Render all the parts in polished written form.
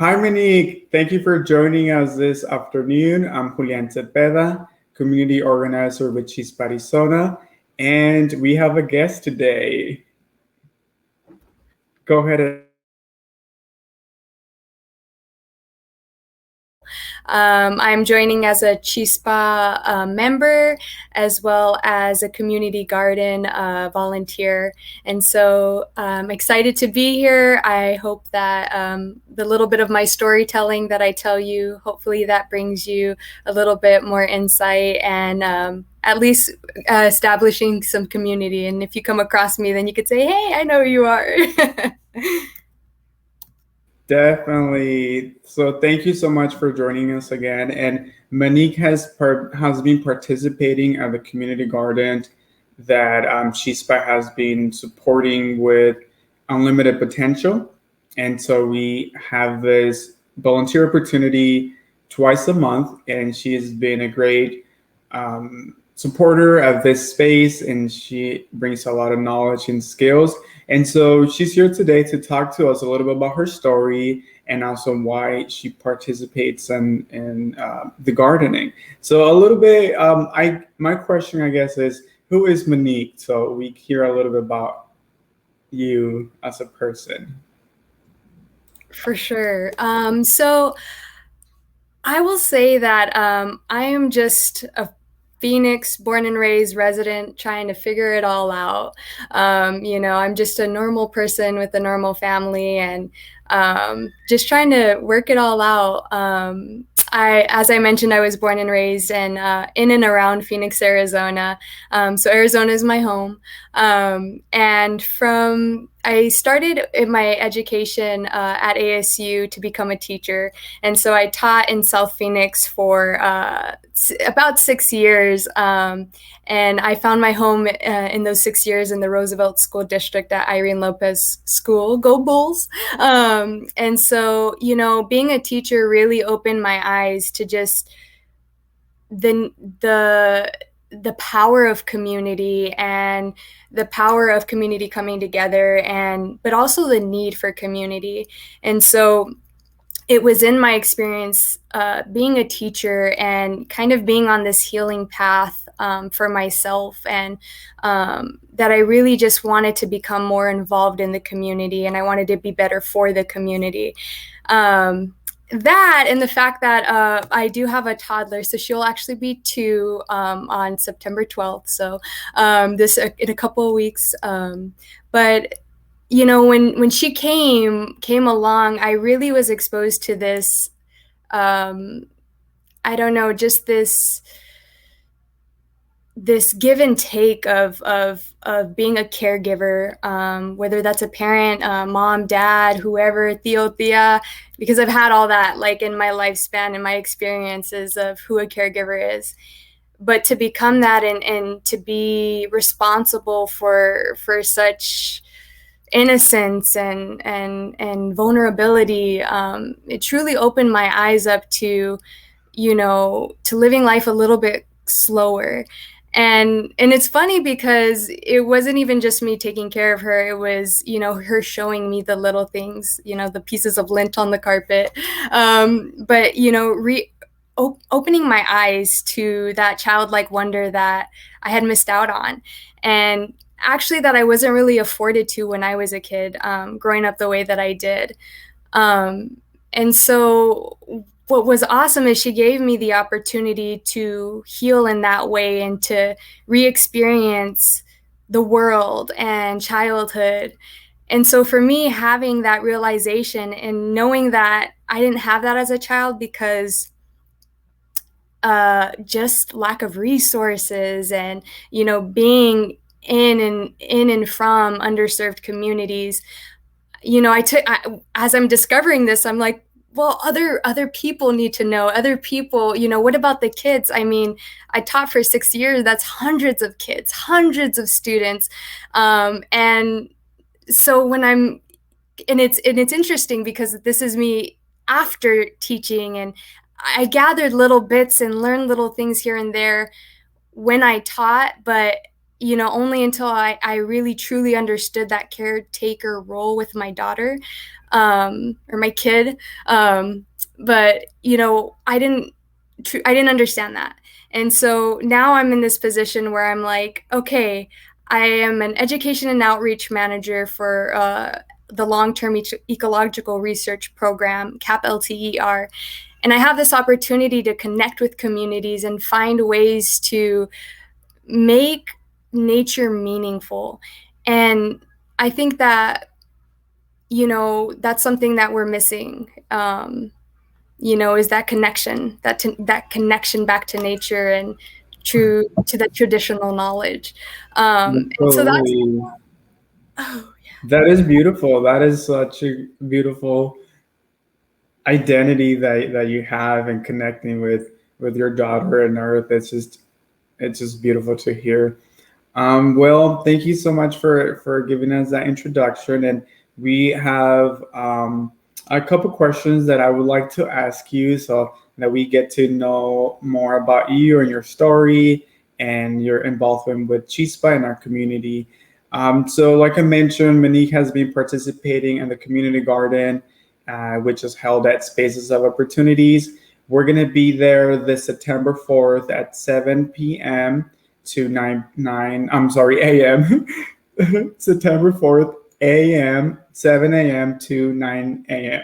Hi, Monique. Thank you for joining us this afternoon. I'm Julian, community organizer with Chispa Arizona, and we have a guest today. Go ahead and I'm joining as a Chispa member as well as a community garden volunteer. And so I'm excited to be here. I hope that the little bit of my storytelling that I tell you, hopefully that brings you a little bit more insight and at least establishing some community. And if you come across me, then you could say, hey, I know who you are. definitely. So thank you so much for joining us again. And Monique has been participating at the community garden that Chispa has been supporting with Unlimited Potential. And so we have this volunteer opportunity twice a month, and she has been a great supporter of this space, and she brings a lot of knowledge and skills. And so she's here today to talk to us a little bit about her story and also why she participates in the gardening. So a little bit, my question, I guess, is who is Monique? So we hear a little bit about you as a person. For sure. So I will say that I am just a Phoenix born and raised resident trying to figure it all out. I'm just a normal person with a normal family and just trying to work it all out. As I mentioned, I was born and raised in and around Phoenix, Arizona. So Arizona is my home. And I started in my education at ASU to become a teacher. And so I taught in South Phoenix for about 6 years. And I found my home in those 6 years in the Roosevelt School District at Irene Lopez School. Go Bulls! And so, being a teacher really opened my eyes to just the power of community and the power of community coming together, but also the need for community. And so it was in my experience being a teacher and kind of being on this healing path for myself, and that I really just wanted to become more involved in the community, and I wanted to be better for the community. That and the fact that I do have a toddler, so she'll actually be 2 on September 12th. So this in a couple of weeks. But when she came along, I really was exposed to this. I don't know, just this give and take of being a caregiver, whether that's a parent, mom, dad, whoever, Theo, Thea, because I've had all that like in my lifespan and my experiences of who a caregiver is. But to become that and to be responsible for such innocence and vulnerability, it truly opened my eyes up to living life a little bit slower. And it's funny because it wasn't even just me taking care of her. It was, her showing me the little things, the pieces of lint on the carpet. But, opening my eyes to that childlike wonder that I had missed out on. And actually that I wasn't really afforded to when I was a kid, growing up the way that I did. And so what was awesome is she gave me the opportunity to heal in that way and to re-experience the world and childhood. And so for me, having that realization and knowing that I didn't have that as a child because just lack of resources and, being in and from underserved communities, as I'm discovering this, I'm like, well, other people need to know. Other people, what about the kids? I mean, I taught for 6 years. That's hundreds of kids, hundreds of students. And so it's interesting because this is me after teaching, and I gathered little bits and learned little things here and there when I taught, but only until I really truly understood that caretaker role with my daughter. or my kid. But I didn't understand that. And so now I'm in this position where I'm like, okay, I am an education and outreach manager for the long-term ecological research program, CAP LTER. And I have this opportunity to connect with communities and find ways to make nature meaningful. And I think that, that's something that we're missing. Is that connection, that connection back to nature and true to the traditional knowledge. And so that's, Absolutely. oh, That is beautiful. That is such a beautiful identity that you have and connecting with your daughter and Earth. It's just beautiful to hear. Well, thank you so much for giving us that introduction. And we have a couple questions that I would like to ask you so that we get to know more about you and your story and your involvement with Chispa in our community. So, like I mentioned, Monique has been participating in the community garden, which is held at Spaces of Opportunities. We're going to be there this September 4th at 7 p.m. to 9 a.m. September 4th, a.m., 7 a.m. to 9 a.m.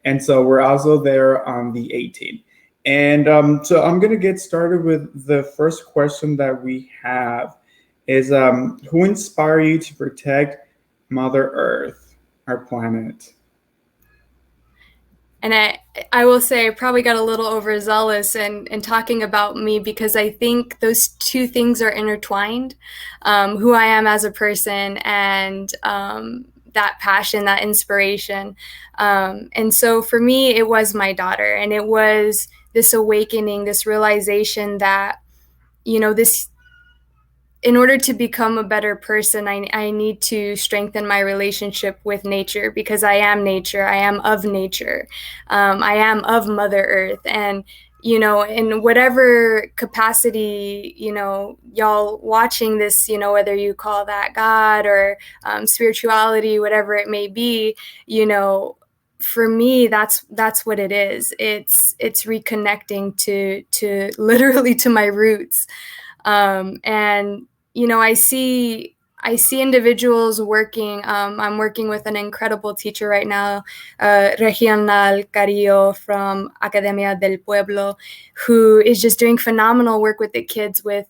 And so we're also there on the 18th. And so I'm going to get started with the first question that we have is who inspired you to protect Mother Earth, our planet? And I will say I probably got a little overzealous in talking about me, because I think those two things are intertwined. Who I am as a person and that passion, that inspiration. And so for me, it was my daughter, and it was this awakening, this realization that, this, in order to become a better person, I need to strengthen my relationship with nature, because I am nature. I am of nature. I am of Mother Earth. And, in whatever capacity, y'all watching this, whether you call that God or spirituality, whatever it may be, for me, that's what it is. It's reconnecting to literally to my roots. And I see individuals working. I'm working with an incredible teacher right now, Regional Carillo from Academia del Pueblo, who is just doing phenomenal work with the kids with,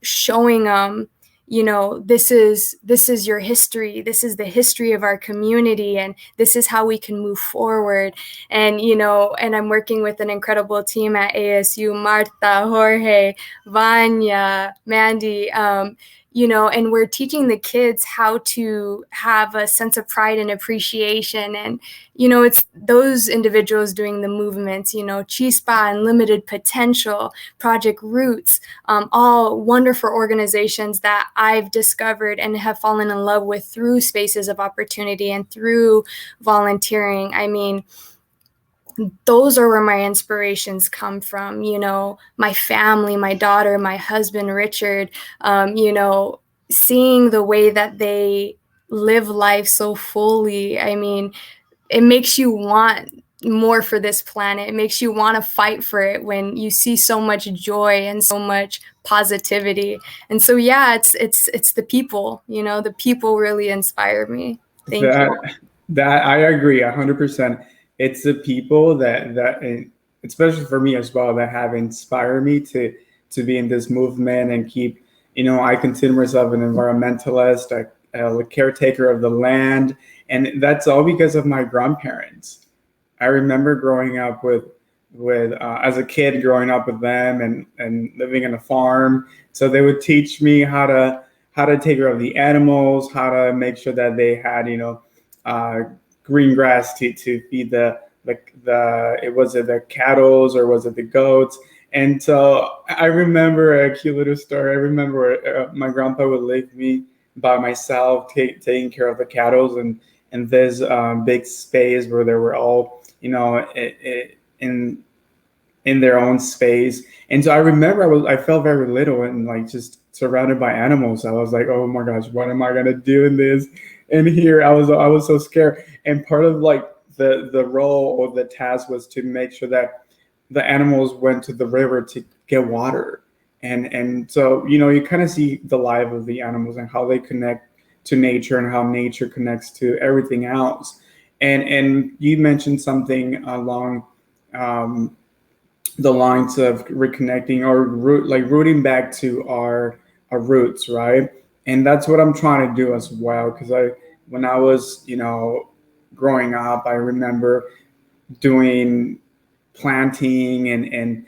showing them, this is your history. This is the history of our community, and this is how we can move forward. And, and I'm working with an incredible team at ASU, Marta, Jorge, Vanya, Mandy, and we're teaching the kids how to have a sense of pride and appreciation. And, it's those individuals doing the movements, Chispa, Unlimited Potential, Project Roots, all wonderful organizations that I've discovered and have fallen in love with through Spaces of Opportunity and through volunteering. I mean, those are where my inspirations come from, my family, my daughter, my husband, Richard, seeing the way that they live life so fully. I mean, it makes you want more for this planet. It makes you want to fight for it when you see so much joy and so much positivity. And so, yeah, it's the people, the people really inspire me. Thank you. That I agree 100%. It's the people that especially for me as well, that have inspired me to be in this movement and keep, I consider myself an environmentalist, a caretaker of the land, and that's all because of my grandparents. I remember growing up with as a kid, growing up with them and living on a farm. So they would teach me how to take care of the animals, how to make sure that they had, green grass to feed the was it the cattle or was it the goats? And so I remember a cute little story. I remember my grandpa would leave me by myself taking care of the cattle and this big space where they were all in their own space. And so I remember I felt very little and like just surrounded by animals. I was like, oh my gosh, what am I gonna do in this? And here I was so scared. and part of like the role or the task was to make sure that the animals went to the river to get water. And so, you kind of see the life of the animals and how they connect to nature and how nature connects to everything else. And you mentioned something along the lines of reconnecting or rooting back to our roots, right? And that's what I'm trying to do as well. Because when I was, growing up, I remember doing planting and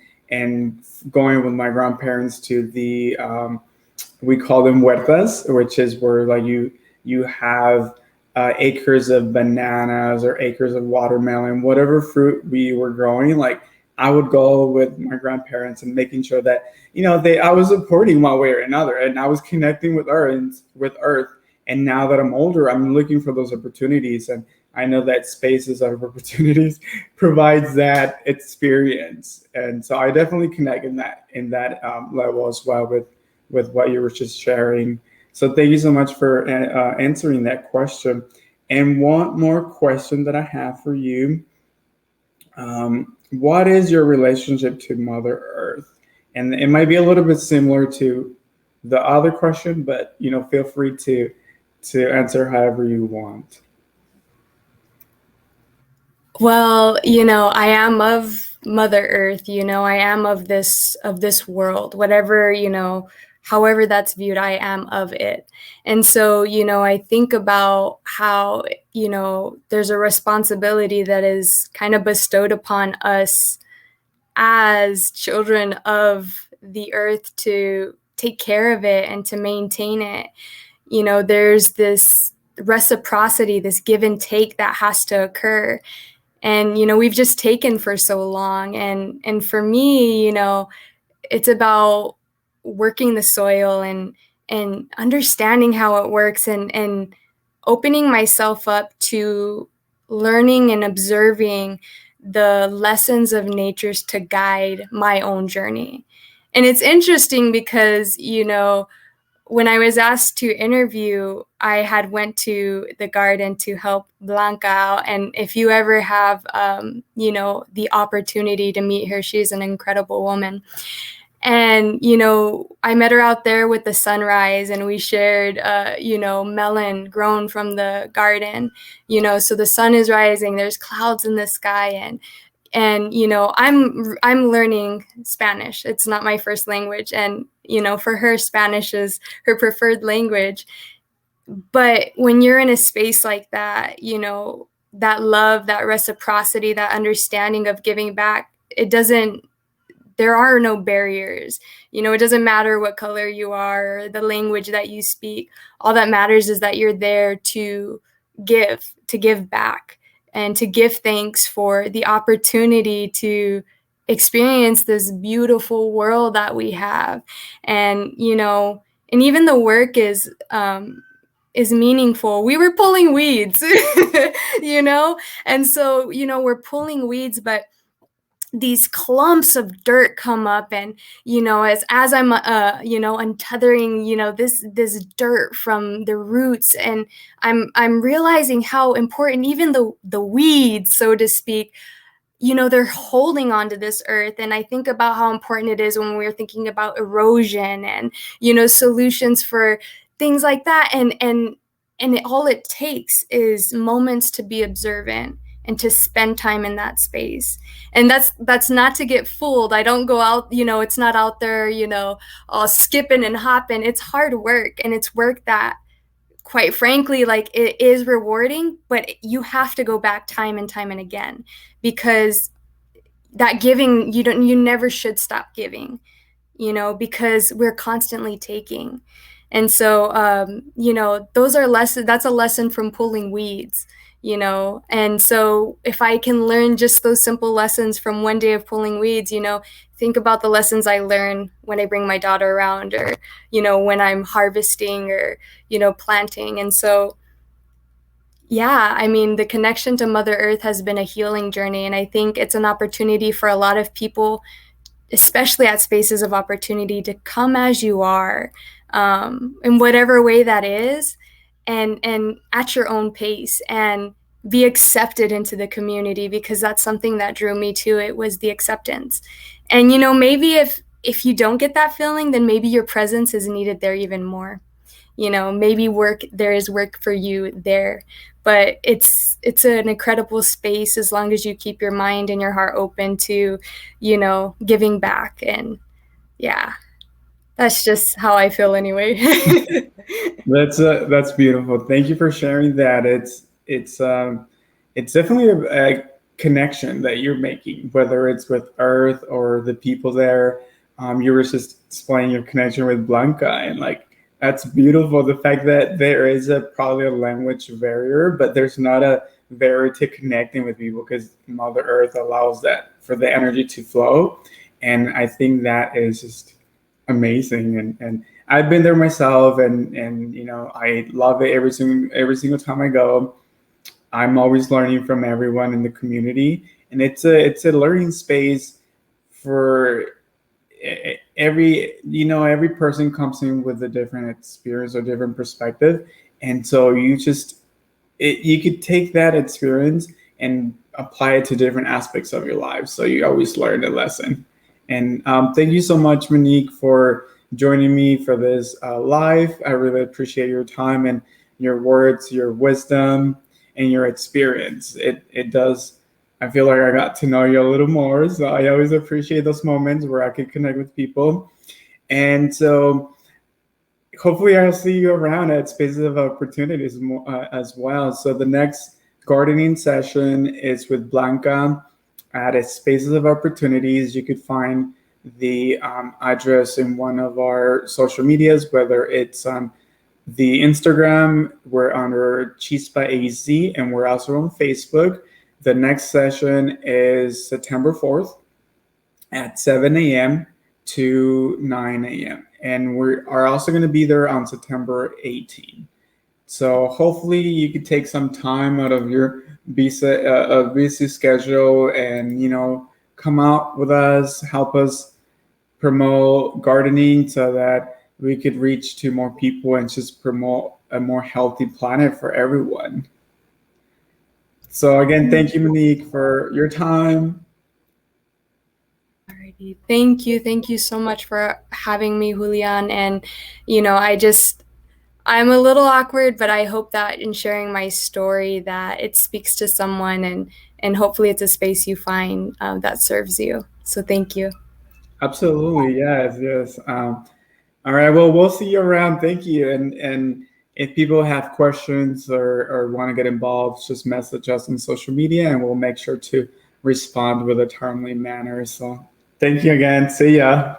going with my grandparents to the we call them huertas, which is where like you have acres of bananas or acres of watermelon, whatever fruit we were growing. Like I would go with my grandparents and making sure that I was supporting one way or another, and I was connecting with earth. And now that I'm older, I'm looking for those opportunities, and I know that Spaces of Opportunities provides that experience, and so I definitely connect in that level as well with what you were just sharing. So thank you so much for answering that question. And one more question that I have for you: what is your relationship to Mother Earth? And it might be a little bit similar to the other question, but feel free to answer however you want. Well, I am of Mother Earth, I am of this world, whatever, however that's viewed, I am of it. And so, I think about how, there's a responsibility that is kind of bestowed upon us as children of the earth to take care of it and to maintain it. There's this reciprocity, this give and take that has to occur. And we've just taken for so long, and for me, it's about working the soil and understanding how it works, and opening myself up to learning and observing the lessons of natures to guide my own journey. And it's interesting because when I was asked to interview, I had went to the garden to help Blanca out. And if you ever have, the opportunity to meet her, she's an incredible woman. And, I met her out there with the sunrise, and we shared, melon grown from the garden, so the sun is rising, there's clouds in the sky, and I'm learning Spanish. It's not my first language, and for her, Spanish is her preferred language. But when you're in a space like that, that love, that reciprocity, that understanding of giving back, there are no barriers. It doesn't matter what color you are or the language that you speak. All that matters is that you're there to give back, and to give thanks for the opportunity to experience this beautiful world that we have. And, and even the work is meaningful. We were pulling weeds, and so, we're pulling weeds, but these clumps of dirt come up, and as I'm untethering this dirt from the roots, and I'm realizing how important even the weeds, so to speak, they're holding onto this earth. And I think about how important it is when we're thinking about erosion and solutions for things like that, and all it takes is moments to be observant and to spend time in that space. And that's not to get fooled. I don't go out, it's not out there, all skipping and hopping. It's hard work, and it's work that, quite frankly, like, it is rewarding, but you have to go back time and time and again, because that giving, you never should stop giving, because we're constantly taking. And so, those are lessons. That's a lesson from pulling weeds. And so if I can learn just those simple lessons from one day of pulling weeds, think about the lessons I learn when I bring my daughter around, or, when I'm harvesting, or, planting. And so, yeah, I mean, the connection to Mother Earth has been a healing journey. And I think it's an opportunity for a lot of people, especially at Spaces of Opportunity, to come as you are, in whatever way that is, and at your own pace, and be accepted into the community, because that's something that drew me to it, was the acceptance. And, maybe if you don't get that feeling, then maybe your presence is needed there even more. Maybe there is work for you there, but it's an incredible space as long as you keep your mind and your heart open to, giving back. And yeah, that's just how I feel anyway. That's beautiful. Thank you for sharing that. It's definitely a connection that you're making, whether it's with Earth or the people there. You were just explaining your connection with Blanca, and like that's beautiful. The fact that there is probably a language barrier, but there's not a barrier to connecting with people because Mother Earth allows that for the energy to flow, and I think that is just amazing. And I've been there myself, and I love it every single time I go. I'm always learning from everyone in the community, and it's a learning space for every person comes in with a different experience or different perspective, and so you could take that experience and apply it to different aspects of your life, so you always learn a lesson. And thank you so much, Monique, for joining me for this live. I really appreciate your time and your words, your wisdom, and your experience. It does. I feel like I got to know you a little more. So I always appreciate those moments where I can connect with people. And so hopefully I'll see you around at Spaces of Opportunities as well. So the next gardening session is with Blanca at Spaces of Opportunities. You could find the address in one of our social medias, whether it's the Instagram, we're under Chispa AZ, and we're also on Facebook. The next session is September 4th at 7 a.m. to 9 a.m. And we are also going to be there on September 18th. So hopefully you could take some time out of your busy schedule and, come out with us, help us promote gardening so that we could reach to more people and just promote a more healthy planet for everyone. So again, thank you, Monique, for your time. Alrighty. Thank you. Thank you so much for having me, Julian. And, I'm a little awkward, but I hope that in sharing my story that it speaks to someone, and hopefully it's a space you find that serves you. So thank you. Absolutely. Yes. All right. Well, we'll see you around. Thank you. And if people have questions or want to get involved, just message us on social media and we'll make sure to respond with a timely manner. So thank you again. See ya.